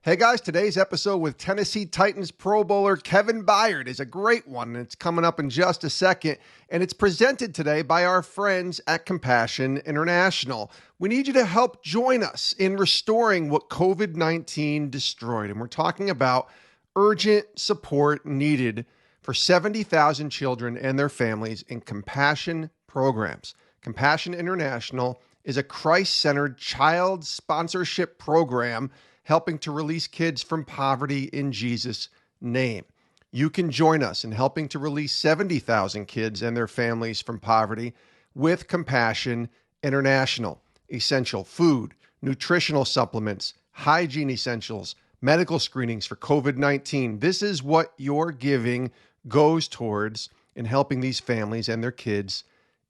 Hey guys, today's episode with Tennessee Titans Pro Bowler Kevin Byard is a great one, and it's coming up in just a second, and it's presented today by our friends at Compassion International. We need you to help join us in restoring what COVID-19 destroyed, and we're talking about urgent support needed for 70,000 children and their families in compassion programs. Compassion International is a Christ-centered child sponsorship program helping to release kids from poverty in Jesus' name. You can join us in helping to release 70,000 kids and their families from poverty with Compassion International. Essential food, nutritional supplements, hygiene essentials, medical screenings for COVID-19. This is what your giving goes towards in helping these families and their kids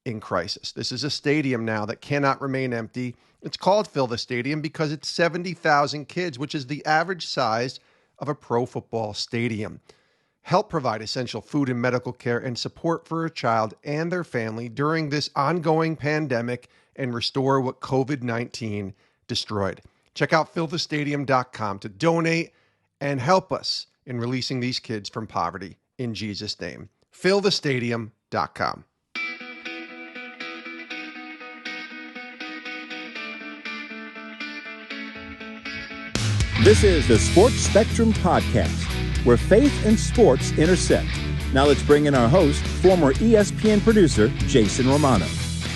in crisis. This is a stadium now that cannot remain empty. It's called Fill the Stadium because it's 70,000 kids, which is the average size of a pro football stadium. Help provide essential food and medical care and support for a child and their family during this ongoing pandemic and restore what COVID-19 destroyed. Check out fillthestadium.com to donate and help us in releasing these kids from poverty in Jesus' name. Fillthestadium.com. This is the Sports Spectrum Podcast, where faith and sports intersect. Now let's bring in our host, former ESPN producer, Jason Romano.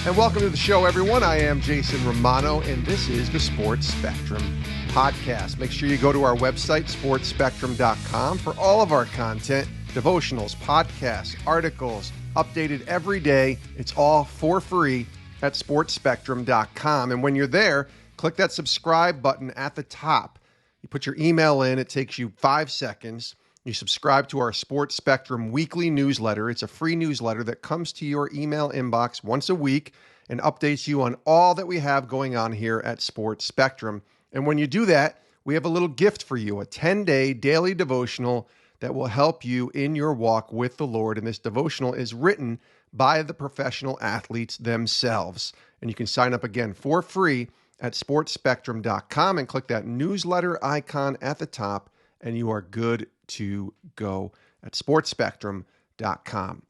And welcome to the show, everyone. I am Jason Romano, and this is the Sports Spectrum Podcast. Make sure you go to our website, sportspectrum.com, for all of our content, devotionals, podcasts, articles, updated every day. It's all for free at sportspectrum.com. And when you're there, click that subscribe button at the top. You put your email in, it takes you 5 seconds. You subscribe to our Sports Spectrum weekly newsletter. It's a free newsletter that comes to your email inbox once a week and updates you on all that we have going on here at Sports Spectrum. And when you do that, we have a little gift for you, a 10-day daily devotional that will help you in your walk with the Lord. And this devotional is written by the professional athletes themselves. And you can sign up again for free at sportspectrum.com and click that newsletter icon at the top, and you are good to go at sportspectrum.com.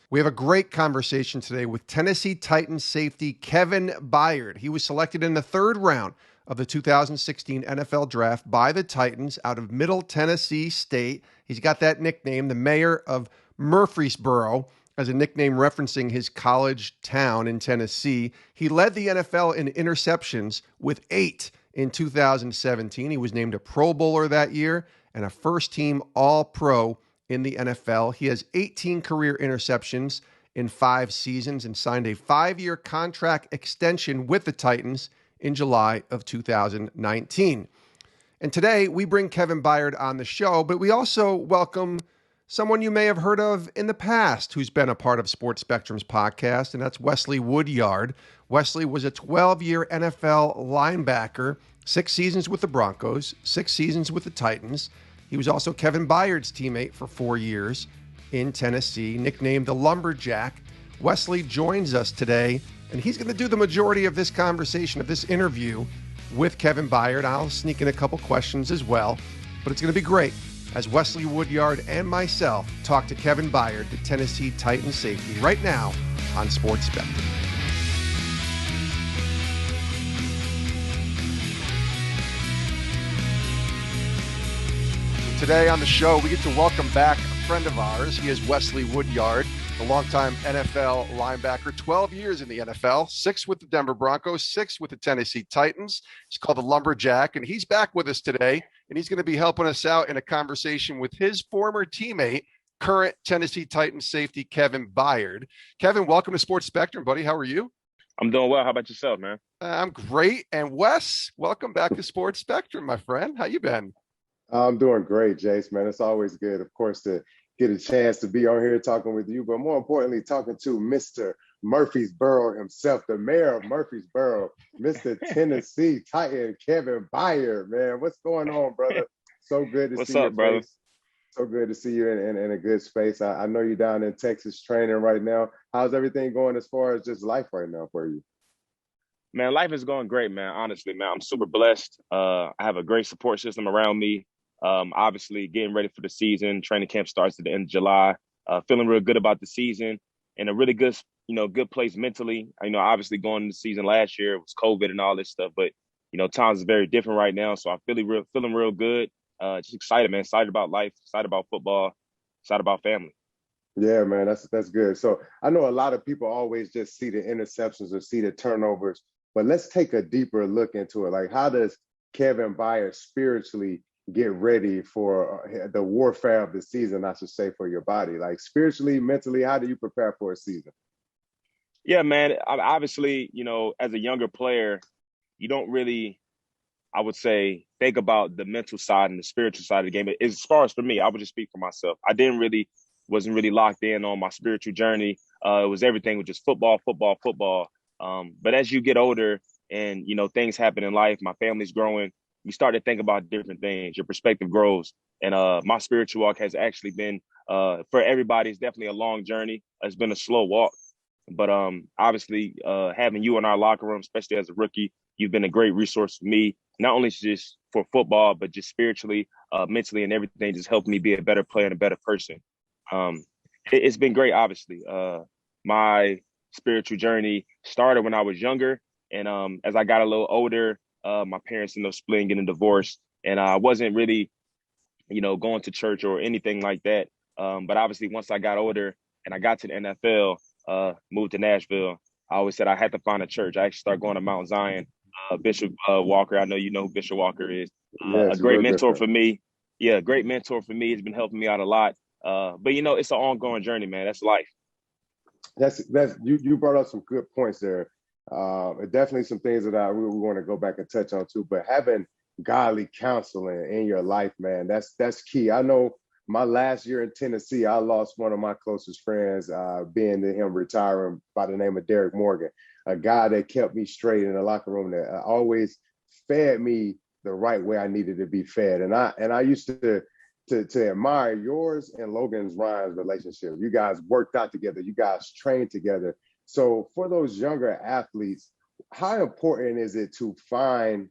We have a great conversation today with Tennessee Titans safety Kevin Byard. He was selected in the third round of the 2016 NFL Draft by the Titans out of Middle Tennessee State. He's got that nickname, the mayor of Murfreesboro, as a nickname referencing his college town in Tennessee. He led the NFL in interceptions with 8 in 2017. He was named a Pro Bowler that year and a first-team All-Pro in the NFL. He has 18 career interceptions in 5 seasons and signed a 5-year contract extension with the Titans in July of 2019. And today, we bring Kevin Byard on the show, but we also welcome someone you may have heard of in the past who's been a part of Sports Spectrum's podcast, and that's Wesley Woodyard. Wesley was a 12-year NFL linebacker, 6 seasons with the Broncos, 6 seasons with the Titans. He was also Kevin Byard's teammate for 4 years in Tennessee, nicknamed the Lumberjack. Wesley joins us today, and he's going to do the majority of this conversation, of this interview with Kevin Byard. I'll sneak in a couple questions as well, but it's going to be great as Wesley Woodyard and myself talk to Kevin Byard, the Tennessee Titans safety, right now on Sports Spectrum. Today on the show, we get to welcome back a friend of ours. He is Wesley Woodyard, a longtime NFL linebacker, 12 years in the NFL, 6 with the Denver Broncos, 6 with the Tennessee Titans. He's called the Lumberjack, and he's back with us today, and he's going to be helping us out in a conversation with his former teammate, current Tennessee Titans safety Kevin Byard. Kevin, welcome to Sports Spectrum, buddy. How are you? I'm doing well. How about yourself, man? I'm great. And Wes, welcome back to Sports Spectrum, my friend. How you been? I'm doing great, Jace, man. It's always good, of course, to get a chance to be on here talking with you, but more importantly, talking to Mr. Murfreesboro himself, the mayor of Murfreesboro, Mr. Tennessee Titan Kevin Byard, man. What's going on, brother? So good to see you. What's up, brother? So good to see you in a good space. I know you're down in Texas training right now. How's everything going as far as just life right now for you? Man, life is going great, man. Honestly, man, I'm super blessed. I have a great support system around me. Obviously, getting ready for the season. Training camp starts at the end of July. Feeling real good about the season, in a really good, good place mentally. Obviously going into the season last year, it was COVID and all this stuff, but times is very different right now. So I'm feeling real good. Just excited, man. Excited about life. Excited about football. Excited about family. Yeah, man, that's good. So I know a lot of people always just see the interceptions or see the turnovers, but let's take a deeper look into it. Like, how does Kevin Byard spiritually get ready for the warfare of the season, I should say, for your body? Like, spiritually, mentally, how do you prepare for a season? Yeah, man. Obviously, as a younger player, you don't really, I would say, think about the mental side and the spiritual side of the game. As far as for me, I would just speak for myself. Wasn't really locked in on my spiritual journey. It was everything was just football, football, football. But as you get older and, things happen in life, my family's growing, you start to think about different things. Your perspective grows. And my spiritual walk has actually been, for everybody, it's definitely a long journey. It's been a slow walk. But obviously, having you in our locker room, especially as a rookie, you've been a great resource for me, not only just for football, but just spiritually, mentally, and everything, just helped me be a better player and a better person. It's been great, obviously. My spiritual journey started when I was younger. And as I got a little older, my parents ended up splitting, getting divorced. And I wasn't really, going to church or anything like that. But obviously, once I got older and I got to the NFL, moved to Nashville, I always said I had to find a church. I actually started going to Mount Zion. Bishop Walker, I know you know who Bishop Walker is. A Yes, great real good mentor friend. for me. Yeah, great mentor for me. It's been helping me out a lot. But it's an ongoing journey, man. That's life. That's you brought up some good points there. Definitely some things that we want to go back and touch on too. But having godly counseling in your life, man, that's key. I know my last year in Tennessee, I lost one of my closest friends, being to him retiring, by the name of Derek Morgan, a guy that kept me straight in the locker room, that always fed me the right way I needed to be fed. And I used to admire yours and Logan Ryan's relationship. You guys worked out together. You guys trained together. So for those younger athletes, how important is it to find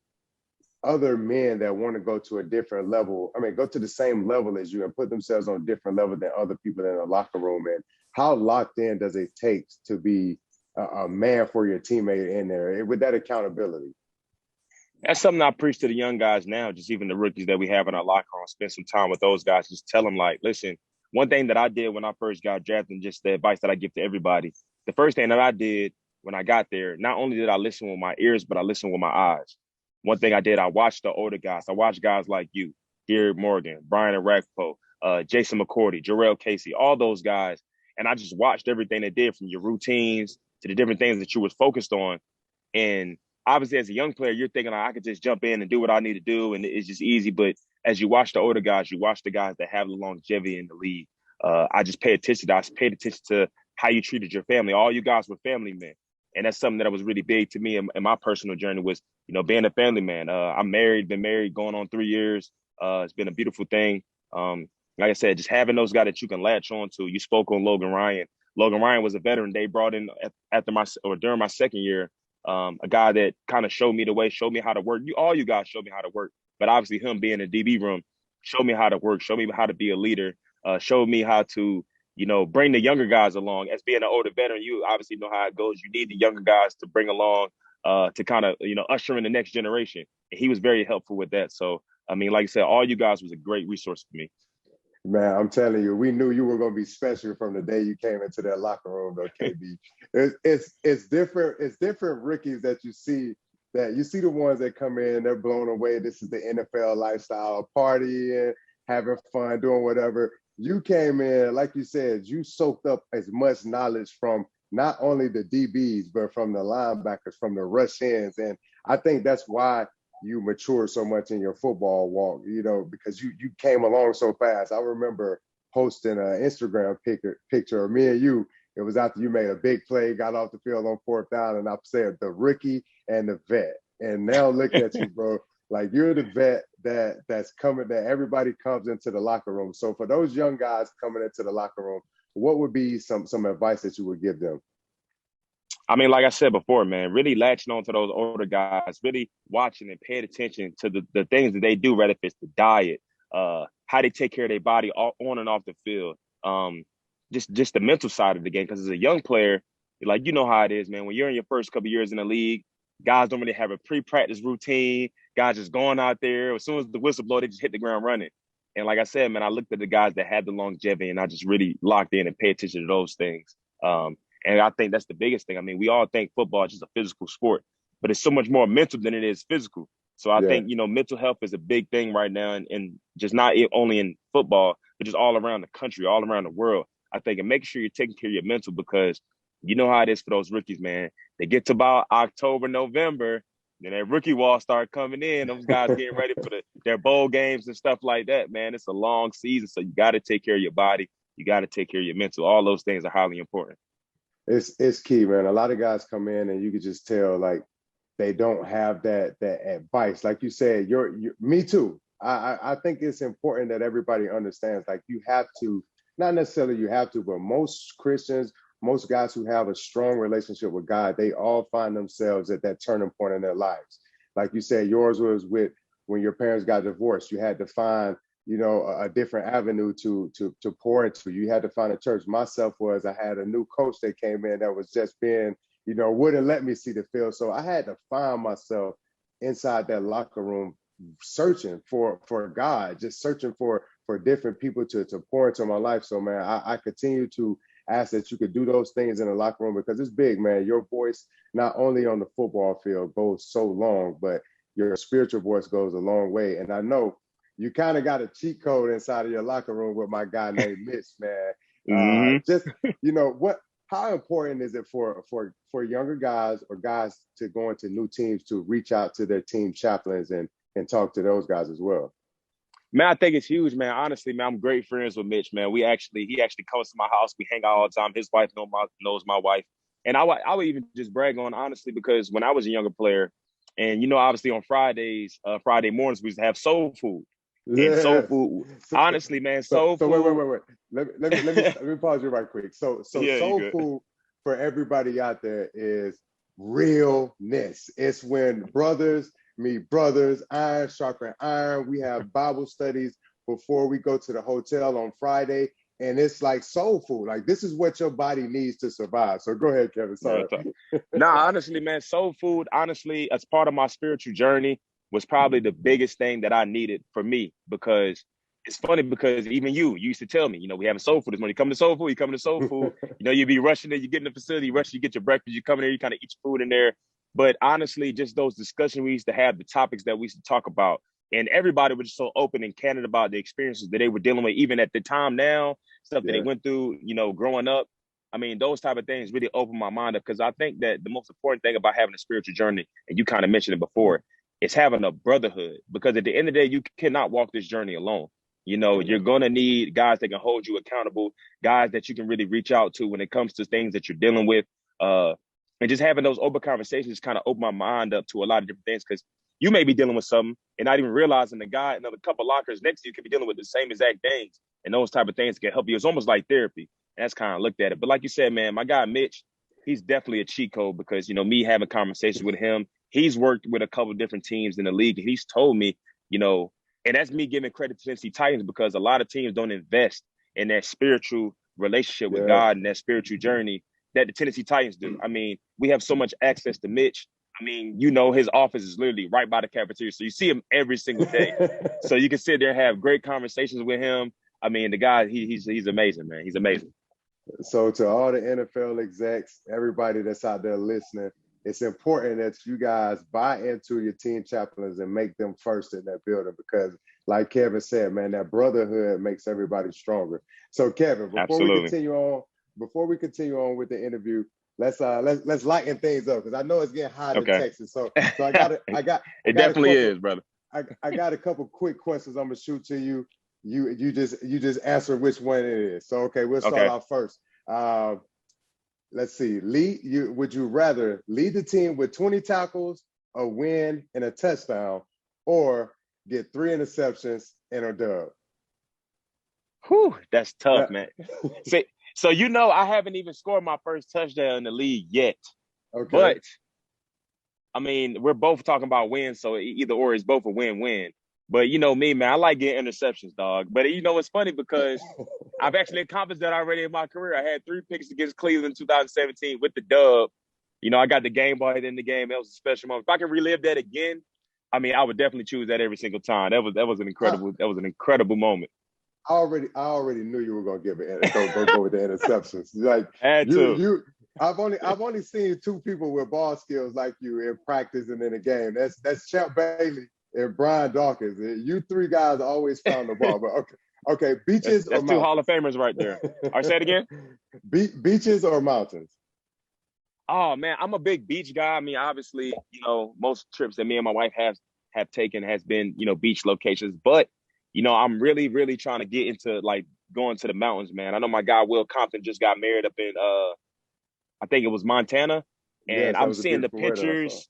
other men that want to go to a different level? I mean, go to the same level as you and put themselves on a different level than other people in the locker room. And how locked in does it take to be a man for your teammate in there with that accountability? That's something I preach to the young guys now, just even the rookies that we have in our locker room. Spend some time with those guys. Just tell them, like, listen, one thing that I did when I first got drafted, and just the advice that I give to everybody, the first thing that I did when I got there, not only did I listen with my ears, but I listened with my eyes. One thing I did, I watched the older guys. I watched guys like you, Derek Morgan, Brian Arakpo, Jason McCourty, Jarrell Casey, all those guys. And I just watched everything they did, from your routines to the different things that you was focused on. And obviously, as a young player, you're thinking, I could just jump in and do what I need to do, and it's just easy. But as you watch the older guys, you watch the guys that have the longevity in the league. I just paid attention to. I paid attention to how you treated your family. All you guys were family men, and that's something that was really big to me in my personal journey. Was being a family man. I'm married, been married going on 3 years. It's been a beautiful thing. Like I said, just having those guys that you can latch on to. You spoke on Logan Ryan. Logan Ryan was a veteran they brought in during my second year. A guy that kind of showed me the way, showed me how to work. All you guys showed me how to work, but obviously him being in the DB room showed me how to work, showed me how to be a leader, showed me how to, bring the younger guys along. As being an older veteran, you obviously know how it goes. You need the younger guys to bring along, to kind of, usher in the next generation. And he was very helpful with that. So, I mean, like I said, all you guys was a great resource for me. Man, I'm telling you, we knew you were going to be special from the day you came into that locker room, though, KB. It's different. It's different rookies that you see. That you see the ones that come in, they're blown away. This is the NFL lifestyle, partying, having fun, doing whatever. You came in, like you said, you soaked up as much knowledge from not only the DBs, but from the linebackers, from the rush ends. And I think that's why you matured so much in your football walk, because you came along so fast. I remember posting an Instagram picture of me and you. It was after you made a big play, got off the field on 4th down, and I said the rookie and the vet. And now look at you, bro. Like, you're the vet that's coming, that everybody comes into the locker room. So for those young guys coming into the locker room, what would be some advice that you would give them? I mean, like I said before, man, really latching on to those older guys, really watching and paying attention to the things that they do, whether if it's the diet, how they take care of their body on and off the field, just the mental side of the game. Because as a young player, like, you know how it is, man. When you're in your first couple of years in the league, guys don't really have a pre-practice routine. Guys just going out there. As soon as the whistle blows, they just hit the ground running. And like I said, man, I looked at the guys that had the longevity, and I just really locked in and paid attention to those things. And I think that's the biggest thing. I mean, we all think football is just a physical sport, but it's so much more mental than it is physical. So I think, mental health is a big thing right now, and just not only in football, but just all around the country, all around the world. I think, and make sure you're taking care of your mental, because you know how it is for those rookies, man. They get to about October, November, then that rookie wall start coming in. Those guys getting ready for their bowl games and stuff like that, man. It's a long season, so you got to take care of your body. You got to take care of your mental. All those things are highly important. It's key, man. A lot of guys come in and you could just tell, like, they don't have that advice. Like you said, me too. I think it's important that everybody understands, like, you have to, not necessarily you have to, but most Christians, most guys who have a strong relationship with God, they all find themselves at that turning point in their lives. Like you said, yours was with when your parents got divorced. You had to find, a different avenue to pour into. You had to find a church. Myself was, I had a new coach that came in that was just being, wouldn't let me see the field. So I had to find myself inside that locker room, searching for God, just searching for different people to pour into my life. So, man, I continue to ask that you could do those things in the locker room, because it's big, man. Your voice, not only on the football field, goes so long, but your spiritual voice goes a long way. And I know you kind of got a cheat code inside of your locker room with my guy named Mitch, man. Just, how important is it for younger guys or guys to go into new teams to reach out to their team chaplains and talk to those guys as well? Man, I think it's huge, man. Honestly, man, I'm great friends with Mitch, man. He actually comes to my house. We hang out all the time. His wife knows my wife. And I would even just brag on, honestly, because when I was a younger player, and, obviously on Friday mornings, we used to have soul food. And soul food, honestly, man, soul food. Wait. Let me pause you right quick. So yeah, soul food for everybody out there is realness. It's when brothers meet brothers, iron sharpen iron. We have Bible studies before we go to the hotel on Friday, and it's like soul food. Like, this is what your body needs to survive. So go ahead, Kevin. Sorry. Nah, honestly, man, soul food, honestly, as part of my spiritual journey, was probably the biggest thing that I needed for me, because it's funny, because even you used to tell me, we having soul food this morning. You come to soul food, you be rushing there, you get in the facility, you get your breakfast, you come in there, you kind of eat your food in there. But honestly, just those discussions we used to have, the topics that we used to talk about, and everybody was just so open and candid about the experiences that they were dealing with, even at the time now, stuff that they went through, growing up. I mean, those type of things really opened my mind up, because I think that the most important thing about having a spiritual journey, and you kind of mentioned it before, is having a brotherhood. Because at the end of the day, you cannot walk this journey alone. You're going to need guys that can hold you accountable, guys that you can really reach out to when it comes to things that you're dealing with. And just having those open conversations kind of open my mind up to a lot of different things, because you may be dealing with something and not even realizing the guy another couple lockers next to you could be dealing with the same exact things. And those type of things can help you. It's almost like therapy. And that's kind of looked at it. But like you said, man, my guy Mitch, he's definitely a cheat code, because, me having conversations with him, he's worked with a couple of different teams in the league. And he's told me, and that's me giving credit to Tennessee Titans, because a lot of teams don't invest in that spiritual relationship with God and that spiritual journey that the Tennessee Titans do. I mean, we have so much access to Mitch. I mean, his office is literally right by the cafeteria. So you see him every single day. So you can sit there and have great conversations with him. I mean, the guy, he's amazing, man. He's amazing. So to all the NFL execs, everybody that's out there listening, it's important that you guys buy into your team chaplains and make them first in that building, because like Kevin said, man, that brotherhood makes everybody stronger. So Kevin, before we continue on with the interview, let's lighten things up, because I know it's getting hot in Texas. So I got it definitely is, brother. I got a couple quick questions I'm gonna shoot to you. You just answer which one it is. So we'll start off first. Let's see. Would you rather lead the team with 20 tackles, a win, and a touchdown, or get 3 interceptions and a dub? Whew, that's tough, man. So I haven't even scored my first touchdown in the league yet. Okay. But I mean, we're both talking about wins, so either or is both a win-win. But you know me, man, I like getting interceptions, dog. But you know, it's funny because I've actually accomplished that already in my career. I had 3 picks against Cleveland in 2017 with the dub. You know, I got the game ball hit in the game. That was a special moment. If I can relive that again, I mean, I would definitely choose that every single time. That was an incredible moment. I already knew you were gonna go with the interceptions. Like Had to. I've only seen 2 people with ball skills like you in practice and in a game. That's Champ Bailey and Brian Dawkins. You 3 guys always found the ball. But okay, beaches that's or 2 mountains? Hall of Famers right there. All right, say it again. Beaches or mountains? Oh man, I'm a big beach guy. I mean, obviously, you know, most trips that me and my wife have taken has been, you know, beach locations. But, you know, I'm really, really trying to get into like going to the mountains, man. I know my guy Will Compton just got married up in I think it was Montana. And Yes, that I'm was a seeing the beautiful wedding I saw. pictures,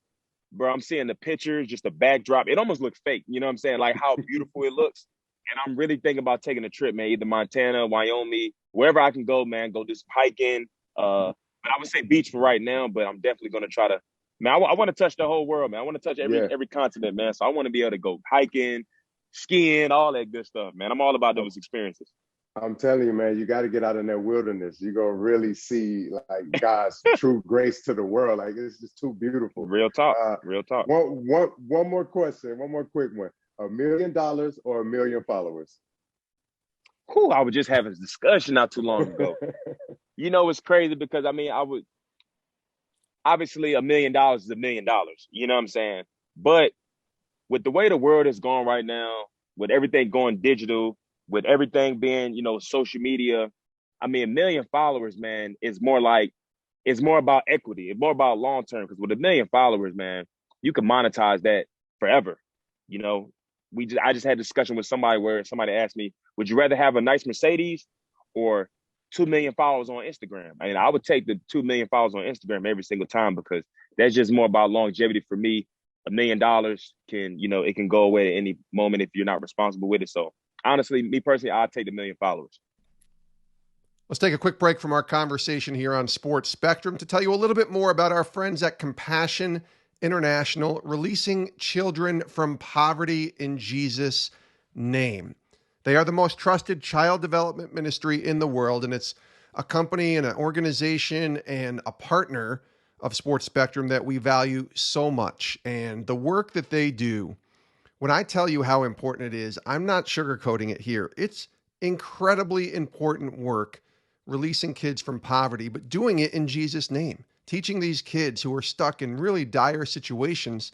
bro. I'm seeing the pictures, just the backdrop. It almost looks fake. You know what I'm saying? Like how beautiful it looks. And I'm really thinking about taking a trip, man, either Montana, Wyoming, wherever I can go, man, go do some hiking. But I would say beach for right now, but I'm definitely going to try to, man, I want to touch the whole world, man. I want to touch every continent, man. So I want to be able to go hiking, skiing, all that good stuff, man. I'm all about those experiences. I'm telling you, man, you got to get out in that wilderness. You're going to really see like God's true grace to the world. Like it's just too beautiful. Real talk. Real talk. One more question, one more quick one. $1 million or 1 million followers? Whew, I was just having a discussion not too long ago. You know, it's crazy because I mean, obviously $1 million is $1 million. You know what I'm saying? But with the way the world is going right now, with everything going digital, with everything being, you know, social media, I mean, 1 million followers, man, is more about equity. It's more about long term. Because with 1 million followers, man, you can monetize that forever. You know, I just had a discussion with somebody where somebody asked me, would you rather have a nice Mercedes or 2 million followers on Instagram? I mean, I would take the 2 million followers on Instagram every single time because that's just more about longevity for me. $1 million can, you know, it can go away at any moment if you're not responsible with it. So honestly, me personally, I'll take the 1 million followers. Let's take a quick break from our conversation here on Sports Spectrum to tell you a little bit more about our friends at Compassion International, releasing children from poverty in Jesus' name. They are the most trusted child development ministry in the world, and it's a company and an organization and a partner of Sports Spectrum that we value so much. And the work that they do, when I tell you how important it is, I'm not sugarcoating it here. It's incredibly important work, releasing kids from poverty, but doing it in Jesus' name, teaching these kids who are stuck in really dire situations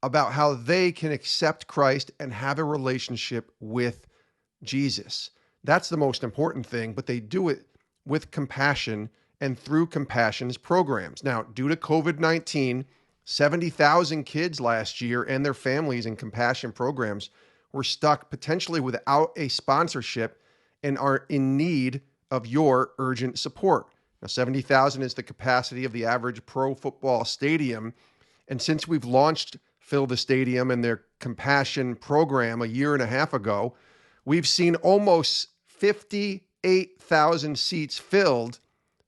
about how they can accept Christ and have a relationship with Jesus. That's the most important thing, but they do it with compassion and through Compassion's programs. Now, due to COVID-19, 70,000 kids last year and their families in Compassion programs were stuck potentially without a sponsorship and are in need of your urgent support. Now, 70,000 is the capacity of the average pro football stadium. And since we've launched Fill the Stadium and their Compassion program 1.5 years ago, we've seen almost 58,000 seats filled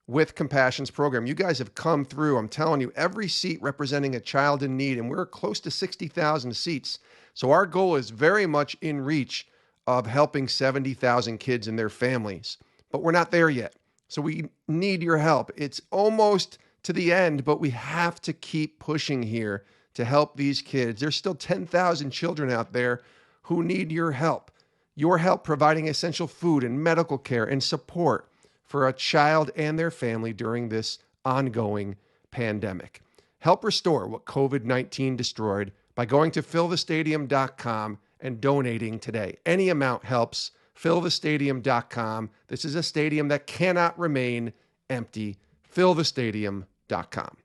with Compassion's program. You guys have come through. I'm telling you, every seat representing a child in need, and we're close to 60,000 seats. So our goal is very much in reach of helping 70,000 kids and their families. But we're not there yet. So we need your help. It's almost to the end, but we have to keep pushing here to help these kids. There's still 10,000 children out there who need your help. Your help providing essential food and medical care and support for a child and their family during this ongoing pandemic. Help restore what COVID-19 destroyed by going to fillthestadium.com and donating today. Any amount helps. Fillthestadium.com. This is a stadium that cannot remain empty. Fillthestadium.com.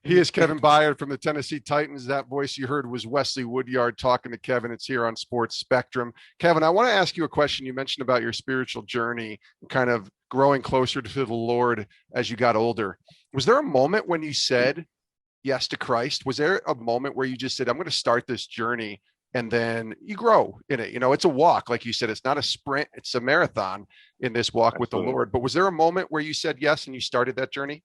He is Kevin Byard from the Tennessee Titans. That voice you heard was Wesley Woodyard talking to Kevin. It's here on Sports Spectrum. Kevin, I want to ask you a question. You mentioned about your spiritual journey, kind of growing closer to the Lord as you got older. Was there a moment when you said yes to Christ? Was there a moment where you just said, I'm going to start this journey, and then you grow in it? You know, it's a walk. Like you said, it's not a sprint, it's a marathon in this walk with the Lord. But was there a moment where you said yes and you started that journey?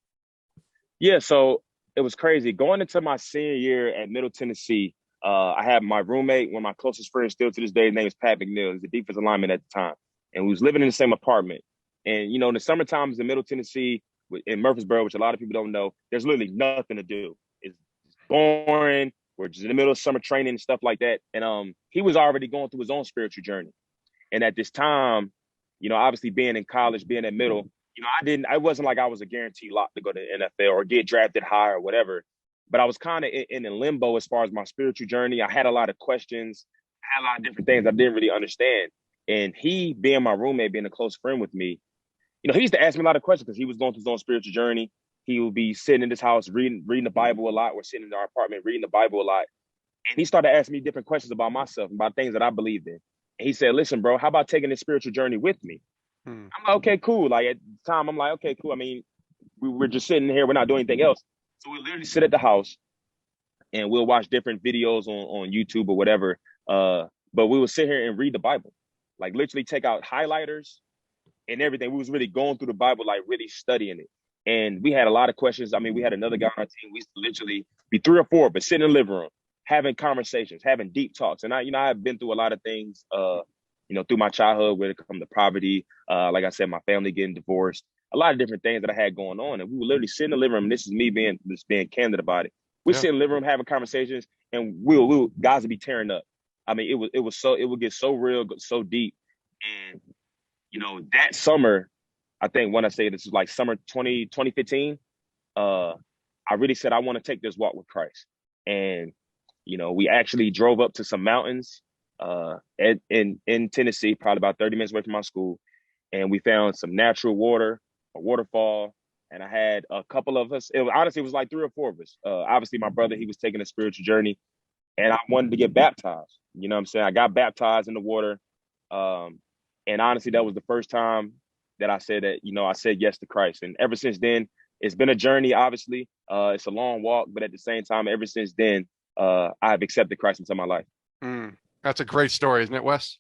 Yeah, so it was crazy. Going into my senior year at Middle Tennessee, I had my roommate, one of my closest friends still to this day, his name is Pat McNeil. He's the defensive lineman at the time. And we was living in the same apartment. And, you know, in the summer times in Middle Tennessee, in Murfreesboro, which a lot of people don't know, there's literally nothing to do. It's boring. We're just in the middle of summer training and stuff like that. And he was already going through his own spiritual journey. And at this time, you know, obviously being in college, being at middle, you know, I wasn't like I was a guaranteed lock to go to the NFL or get drafted high or whatever. But I was kind of in a limbo as far as my spiritual journey. I had a lot of questions, I had a lot of different things I didn't really understand. And he, being my roommate, being a close friend with me, you know, he used to ask me a lot of questions because he was going through his own spiritual journey. He would be sitting in his house reading the Bible a lot, or sitting in our apartment reading the Bible a lot. And he started asking me different questions about myself, about things that I believed in. And he said, listen, bro, how about taking this spiritual journey with me? I'm like, okay, cool. Like at the time, I'm like, okay, cool. I mean, we're just sitting here. We're not doing anything else. So we literally sit at the house and we'll watch different videos on YouTube or whatever. But we would sit here and read the Bible, like literally take out highlighters and everything. We was really going through the Bible, like really studying it. And we had a lot of questions. I mean, we had another guy on our team. We used to literally be 3 or 4, but sitting in the living room, having conversations, having deep talks. And I've been through a lot of things, you know, through my childhood when it comes to poverty. Like I said, my family getting divorced, a lot of different things that I had going on. And we would literally sit in the living room. And this is me being candid about it. We sit in the living room having conversations, and we'll guys would be tearing up. I mean, it would get so real, so deep. And, you know, that summer, I think when I say this is like summer 2015, I really said, I want to take this walk with Christ. And, you know, we actually drove up to some mountains in Tennessee, probably about 30 minutes away from my school. And we found some natural water, a waterfall. And I had a couple of us. Honestly, it was like 3 or 4 of us. Obviously, my brother, he was taking a spiritual journey. And I wanted to get baptized. You know what I'm saying? I got baptized in the water. And honestly, that was the first time that I said that, you know, I said yes to Christ. And ever since then, it's been a journey, obviously. It's a long walk, but at the same time, ever since then, I've accepted Christ into my life. That's a great story, isn't it, Wes?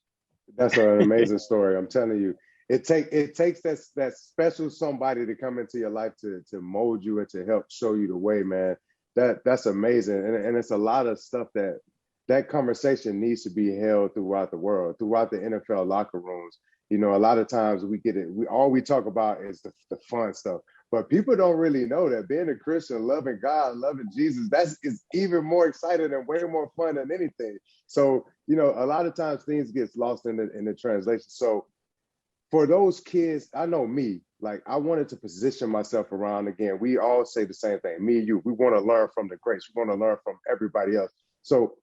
That's an amazing story. I'm telling you, it takes that special somebody to come into your life to mold you and to help show you the way, man. That's amazing. And it's a lot of stuff that conversation needs to be held throughout the world, throughout the NFL locker rooms. You know, a lot of times we get it. All we talk about is the fun stuff, but people don't really know that being a Christian, loving God, loving Jesus, is even more exciting and way more fun than anything. So, you know, a lot of times things gets lost in the translation. So for those kids, I know me, like I wanted to position myself around again. We all say the same thing, me and you. We want to learn from the greats. We want to learn from everybody else. So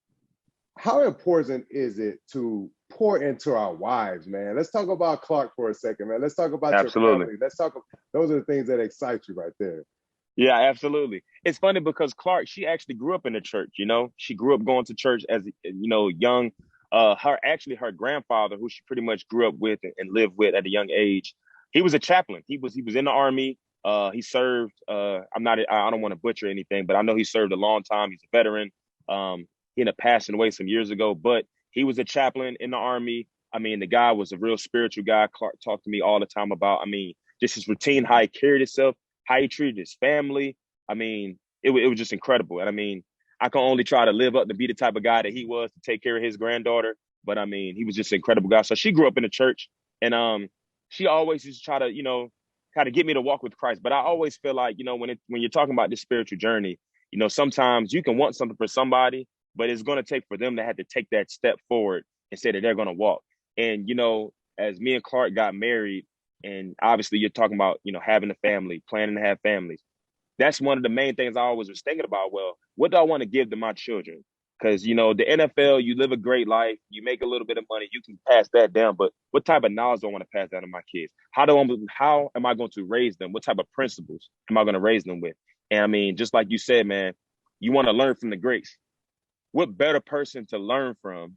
how important is it to pour into our wives, man? Let's talk about Clark for a second, man. Let's talk about your family. Those are the things that excite you right there. Yeah, absolutely. It's funny because Clark, she actually grew up in the church, you know. She grew up going to church as, you know, young. Her grandfather, who she pretty much grew up with and lived with at a young age, he was a chaplain. He was in the Army. He served. I don't want to butcher anything, but I know he served a long time. He's a veteran. He ended up passing away some years ago, but he was a chaplain in the Army. I mean, the guy was a real spiritual guy. Clark talked to me all the time about, I mean, just his routine, how he carried himself, how he treated his family. I mean, it was just incredible. And I mean, I can only try to live up to be the type of guy that he was to take care of his granddaughter. But I mean, he was just an incredible guy. So she grew up in the church, and she always used to try to, you know, kind of get me to walk with Christ. But I always feel like, you know, when you're talking about this spiritual journey, you know, sometimes you can want something for somebody, but it's going to take for them to have to take that step forward and say that they're going to walk. And, you know, as me and Clark got married, and obviously you're talking about, you know, having a family, planning to have families. That's one of the main things I always was thinking about. Well, what do I want to give to my children? Because, you know, the NFL, you live a great life, you make a little bit of money, you can pass that down. But what type of knowledge do I want to pass down to my kids? How am I going to raise them? What type of principles am I going to raise them with? And I mean, just like you said, man, you want to learn from the greats. What better person to learn from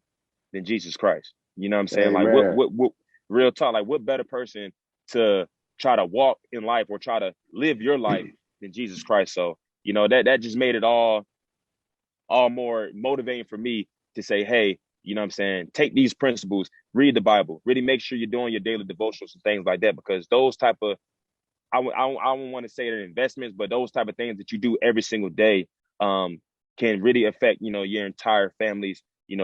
than Jesus Christ? You know what I'm saying? Amen. Like what real talk, like what better person to try to walk in life or try to live your life than Jesus Christ? So, you know, that just made it all more motivating for me to say, hey, you know what I'm saying? Take these principles, read the Bible, really make sure you're doing your daily devotionals and things like that, because those type of I don't want to say they're investments, but those type of things that you do every single day can really affect, your entire family's,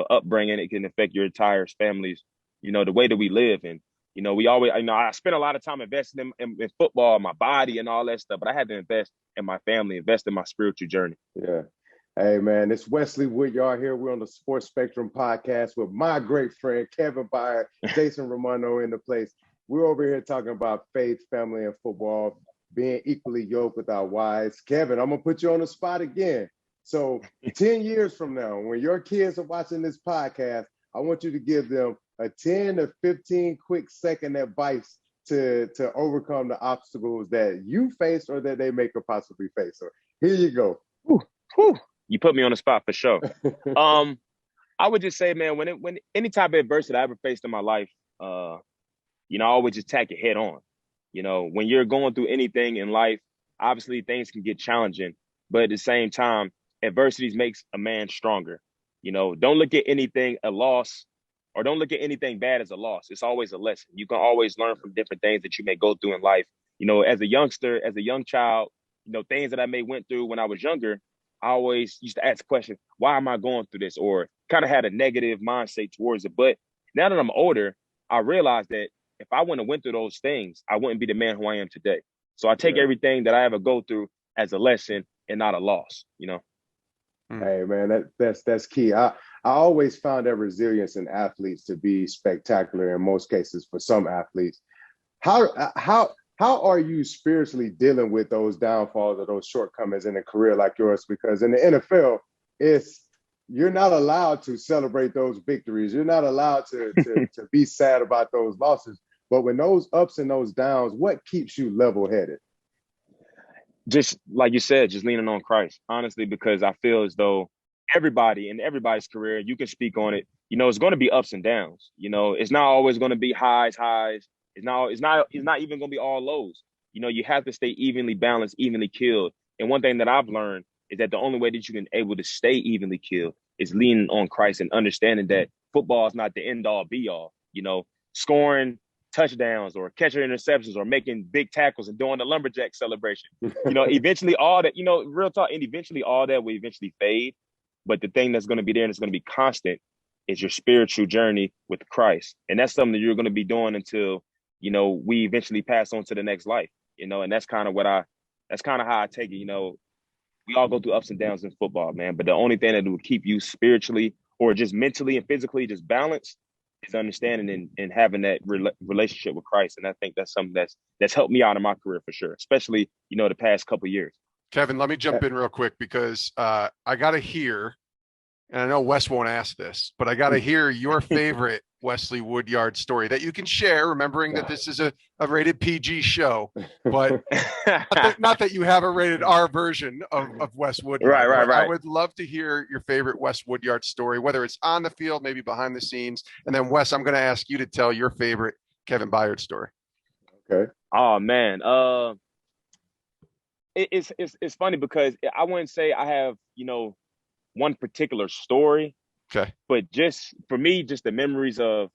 upbringing. It can affect your entire family's, the way that we live. And, we always, I spent a lot of time investing in football, my body and all that stuff, but I had to invest in my family, invest in my spiritual journey. Yeah. Hey, man, it's Wesley Woodyard here. We're on the Sports Spectrum podcast with my great friend, Kevin Byard, Jason Romano in the place. We're over here talking about faith, family, and football, being equally yoked with our wives. Kevin, I'm going to put you on the spot again. So 10 years from now, when your kids are watching this podcast, I want you to give them a 10 to 15 quick second advice to overcome the obstacles that you face or that they may could possibly face. So here you go. Whew. You put me on the spot for sure. I would just say, man, when any type of adversity I ever faced in my life, I always just tack it head on. When you're going through anything in life, obviously things can get challenging, but at the same time, adversities makes a man stronger. Don't look at anything a loss, or don't look at anything bad as a loss. It's always a lesson. You can always learn from different things that you may go through in life. As a youngster, as a young child, things that I may went through when I was younger, I always used to ask the question, why am I going through this? Or kind of had a negative mindset towards it. But now that I'm older, I realize that if I wouldn't have went through those things, I wouldn't be the man who I am today. So I take everything that I ever go through as a lesson and not a loss, Hey, man, that's key. I always found that resilience in athletes to be spectacular in most cases for some athletes. How are you spiritually dealing with those downfalls or those shortcomings in a career like yours? Because in the NFL, you're not allowed to celebrate those victories. You're not allowed to be sad about those losses. But when those ups and those downs, what keeps you level-headed? Just like you said, just leaning on Christ, honestly, because I feel as though everybody's career, you can speak on it. It's going to be ups and downs. It's not always going to be highs. It's not even going to be all lows. You have to stay evenly balanced, evenly killed. And one thing that I've learned is that the only way that you can able to stay evenly killed is leaning on Christ and understanding that football is not the end all be all. Scoring touchdowns or catching interceptions or making big tackles and doing the lumberjack celebration. Eventually all that, real talk, and eventually all that will eventually fade. But the thing that's going to be there and it's going to be constant is your spiritual journey with Christ. And that's something that you're going to be doing until, we eventually pass on to the next life, and that's kind of how I take it. We all go through ups and downs in football, man. But the only thing that will keep you spiritually or just mentally and physically just balanced is understanding and having that relationship with Christ. And I think that's something that's helped me out in my career for sure, especially, the past couple of years. Kevin, let me jump in real quick because I got to hear, and I know Wes won't ask this, but I got to hear your favorite Wesley Woodyard story that you can share, remembering that this is a rated PG show, but not that you have a rated R version of Wes Woodyard. Right. I would love to hear your favorite Wes Woodyard story, whether it's on the field, maybe behind the scenes. And then Wes, I'm going to ask you to tell your favorite Kevin Byard story. Okay. Oh man. It's funny because I wouldn't say I have, one particular story. Okay. But just for me, just the memories of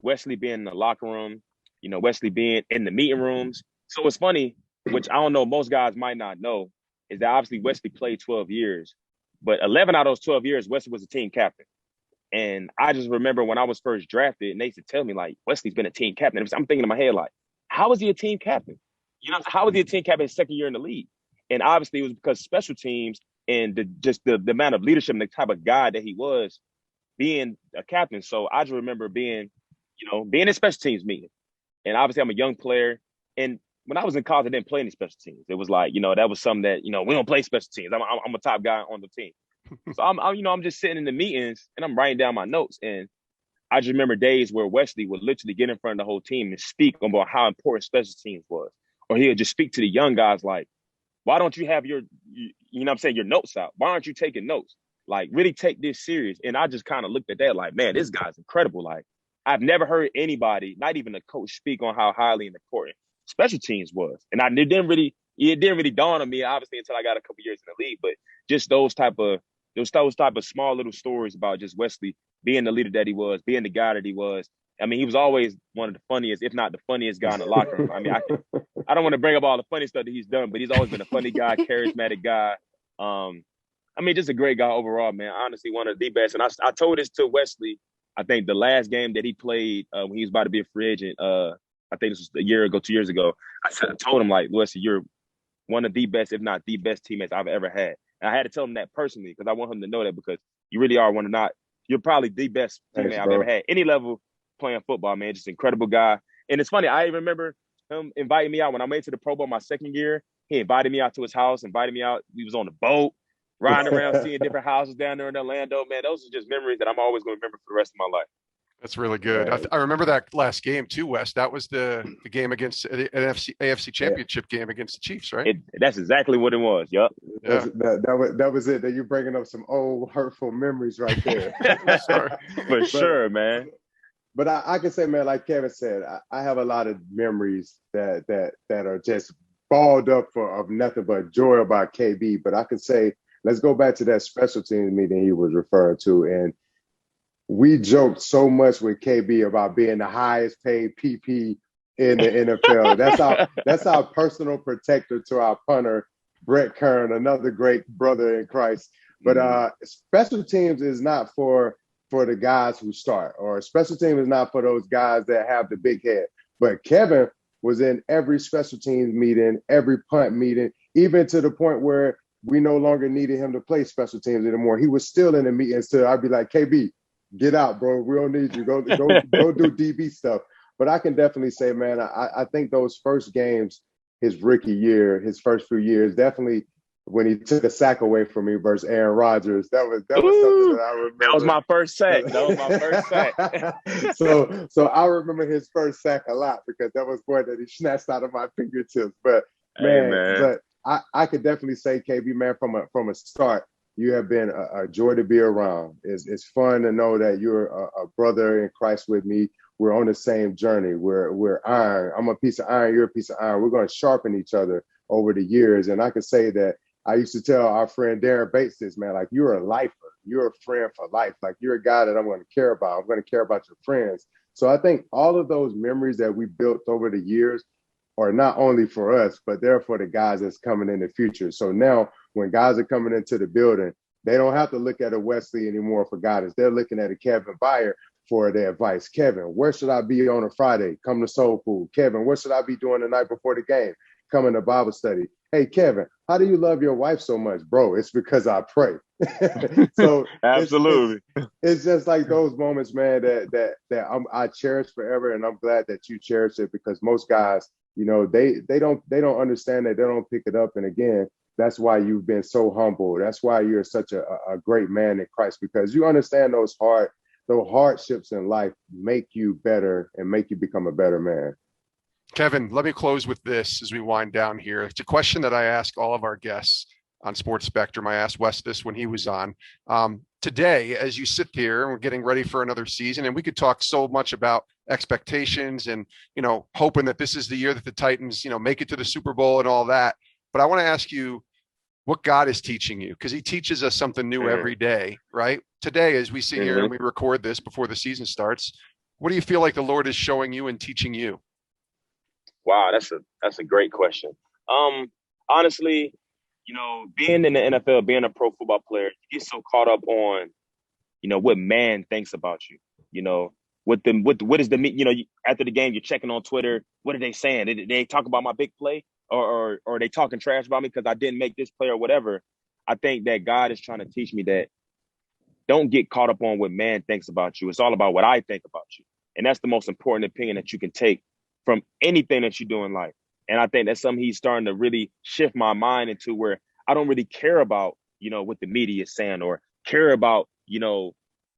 Wesley being in the locker room, Wesley being in the meeting rooms. So it's funny, which I don't know, most guys might not know, is that obviously Wesley played 12 years, but 11 out of those 12 years, Wesley was a team captain. And I just remember when I was first drafted, and they used to tell me, like, Wesley's been a team captain. I'm thinking in my head, like, how is he a team captain? How was he a team captain his second year in the league? And obviously it was because special teams and the amount of leadership and the type of guy that he was being a captain. So I just remember being in special teams meeting. And obviously I'm a young player. And when I was in college, I didn't play any special teams. It was like, that was something that, we don't play special teams. I'm a top guy on the team. So I'm just sitting in the meetings and I'm writing down my notes. And I just remember days where Wesley would literally get in front of the whole team and speak about how important special teams was. Or he would just speak to the young guys like, why don't you have your notes out? Why aren't you taking notes? Like, really take this serious. And I just kind of looked at that like, man, this guy's incredible. Like, I've never heard anybody, not even a coach, speak on how highly important special teams was. And it didn't really dawn on me, obviously, until I got a couple years in the league. But just those type of small little stories about just Wesley being the leader that he was, being the guy that he was. I mean, he was always one of the funniest, if not the funniest guy in the locker room. I mean, I don't want to bring up all the funny stuff that he's done, but he's always been a funny guy, charismatic guy. I mean, just a great guy overall, man. Honestly, one of the best. And I told this to Wesley, I think the last game that he played when he was about to be a free agent, I think this was a year ago, 2 years ago. I told him, like, Wesley, you're one of the best, if not the best teammates I've ever had. And I had to tell him that personally because I want him to know that because you really are you're probably the best teammate I've ever had. Any level playing football, man. Just incredible guy. And it's funny, I even remember him inviting me out when I made it to the Pro Bowl my second year. He invited me out to his house, invited me out. We was on the boat, riding around, seeing different houses down there in Orlando. Man, those are just memories that I'm always going to remember for the rest of my life. That's really good. I remember that last game too, Wes. That was the game against an AFC Championship game against the Chiefs, right? That's exactly what it was. Yup. Yeah. That was it. That you're bringing up some old hurtful memories right there. For sure, man. But I can say, man, like Kevin said, I have a lot of memories that are just balled up of nothing but joy about KB. But I can say, let's go back to that special teams meeting he was referring to. And we joked so much with KB about being the highest paid PP in the NFL. That's our personal protector to our punter, Brett Kern, another great brother in Christ. But special teams is not for the guys who start, or special team is not for those guys that have the big head. But Kevin was in every special teams meeting, every punt meeting, even to the point where we no longer needed him to play special teams anymore. He was still in the meeting. So I'd be like, KB, get out, bro. We don't need you. Go do DB stuff. But I can definitely say, man, I think those first games, his rookie year, his first few years, definitely when he took a sack away from me versus Aaron Rodgers, that was something that I remember. That was my first sack. So I remember his first sack a lot because that was one that he snatched out of my fingertips. But man. But I could definitely say, KB, man, from a start, you have been a joy to be around. It's fun to know that you're a brother in Christ with me. We're on the same journey. We're iron. I'm a piece of iron. You're a piece of iron. We're going to sharpen each other over the years. And I can say that I used to tell our friend Darren Bates this, man, like, you're a lifer. You're a friend for life. Like, you're a guy that I'm going to care about. I'm going to care about your friends. So I think all of those memories that we built over the years are not only for us, but they're for the guys that's coming in the future. So now when guys are coming into the building, they don't have to look at a Wesley anymore for guidance. They're looking at a Kevin Byard for their advice. Kevin, where should I be on a Friday? Come to Soul Food. Kevin, what should I be doing the night before the game? Come to Bible study. Hey, Kevin, how do you love your wife so much? Bro, it's because I pray. So absolutely. It's just like those moments, man, that I cherish forever. And I'm glad that you cherish it, because most guys, you know, they don't understand that. They don't pick it up. And again, that's why you've been so humble. That's why you're such a great man in Christ, because you understand those hardships in life make you better and make you become a better man. Kevin, let me close with this as we wind down here. It's a question that I ask all of our guests on Sports Spectrum. I asked Wes this when he was on. Today, as you sit here and we're getting ready for another season, and we could talk so much about expectations and, you know, hoping that this is the year that the Titans, you know, make it to the Super Bowl and all that. But I want to ask you what God is teaching you, because he teaches us something new every day, right? Today, as we sit here and we record this before the season starts, what do you feel like the Lord is showing you and teaching you? Wow, that's a great question. Honestly, you know, being in the NFL, being a pro football player, you get so caught up on, you know, what man thinks about you. You know, what is the, you know, after the game, you're checking on Twitter. What are they saying? Did they talk about my big play, or are they talking trash about me because I didn't make this play or whatever? I think that God is trying to teach me that don't get caught up on what man thinks about you. It's all about what I think about you, and that's the most important opinion that you can take from anything that you do in life. And I think that's something he's starting to really shift my mind into, where I don't really care about, you know, what the media is saying, or care about, you know,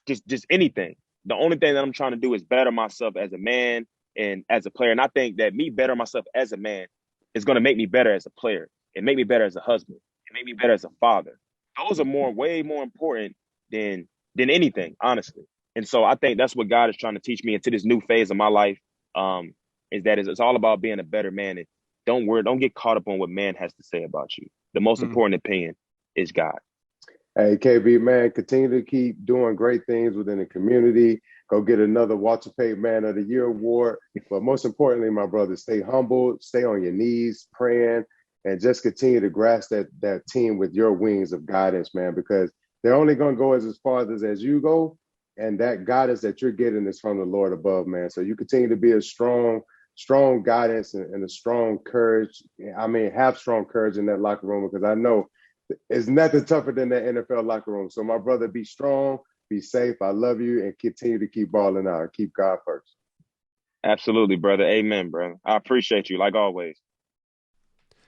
just anything. The only thing that I'm trying to do is better myself as a man and as a player. And I think that me better myself as a man is going to make me better as a player, and make me better as a husband, and make me better as a father. Those are way more important than anything, honestly. And so I think that's what God is trying to teach me into this new phase of my life. Is that it's all about being a better man. And don't get caught up on what man has to say about you. The most important opinion is God. Hey, KB, man, continue to keep doing great things within the community. Go get another Walter Payton Man of the Year award. But most importantly, my brother, stay humble, stay on your knees, praying, and just continue to grasp that team with your wings of guidance, man, because they're only going to go as far as you go. And that guidance that you're getting is from the Lord above, man. So you continue to be a strong guidance and a strong courage. I mean, have strong courage in that locker room, because I know it's nothing tougher than that NFL locker room. So my brother, be strong, be safe. I love you, and continue to keep balling out and keep God first. Absolutely, brother. Amen, brother. I appreciate you like always.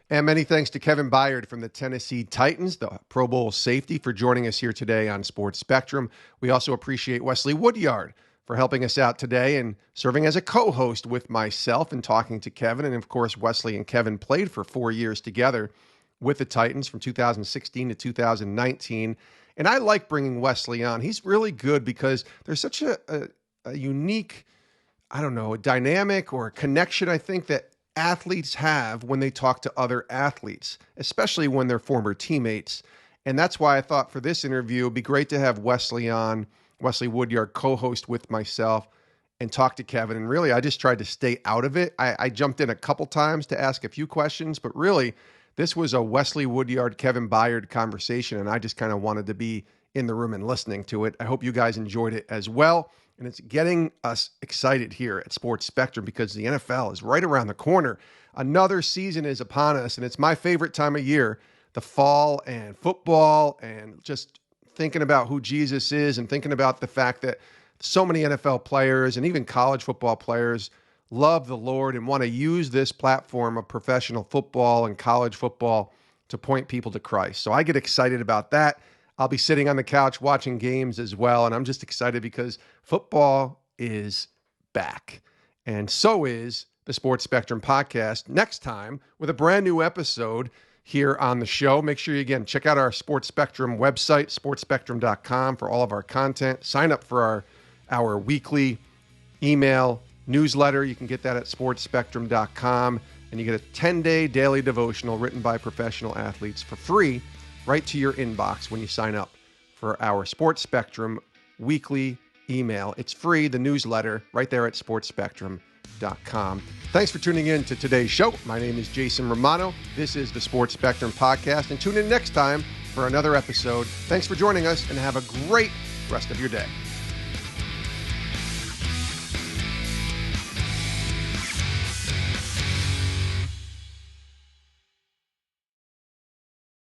And many thanks to Kevin Byard from the Tennessee Titans, the Pro Bowl safety, for joining us here today on Sports Spectrum. We also appreciate Wesley Woodyard for helping us out today and serving as a co-host with myself and talking to Kevin. And of course, Wesley and Kevin played for 4 years together with the Titans from 2016 to 2019. And I like bringing Wesley on. He's really good because there's such a unique, a dynamic or a connection, I think, that athletes have when they talk to other athletes, especially when they're former teammates. And that's why I thought for this interview, it'd be great to have Wesley on, Wesley Woodyard, co-host with myself, and talk to Kevin. And really, I just tried to stay out of it. I jumped in a couple times to ask a few questions, but really, this was a Wesley Woodyard, Kevin Byard conversation, and I just kind of wanted to be in the room and listening to it. I hope you guys enjoyed it as well. And it's getting us excited here at Sports Spectrum because the NFL is right around the corner. Another season is upon us, and it's my favorite time of year, the fall and football, and just thinking about who Jesus is and thinking about the fact that so many NFL players and even college football players love the Lord and want to use this platform of professional football and college football to point people to Christ. So I get excited about that. I'll be sitting on the couch watching games as well, and I'm just excited because football is back. And so is the Sports Spectrum podcast next time with a brand new episode here on the show. Make sure you, again, check out our Sports Spectrum website, sportspectrum.com, for all of our content. Sign up for our weekly email newsletter. You can get that at sportspectrum.com, and you get a 10-day daily devotional written by professional athletes for free right to your inbox when you sign up for our Sports Spectrum weekly email. It's free, the newsletter, right there at sportspectrum.com. Thanks for tuning in to today's show. My name is Jason Romano. This is the Sports Spectrum podcast, and tune in next time for another episode. Thanks for joining us, and have a great rest of your day.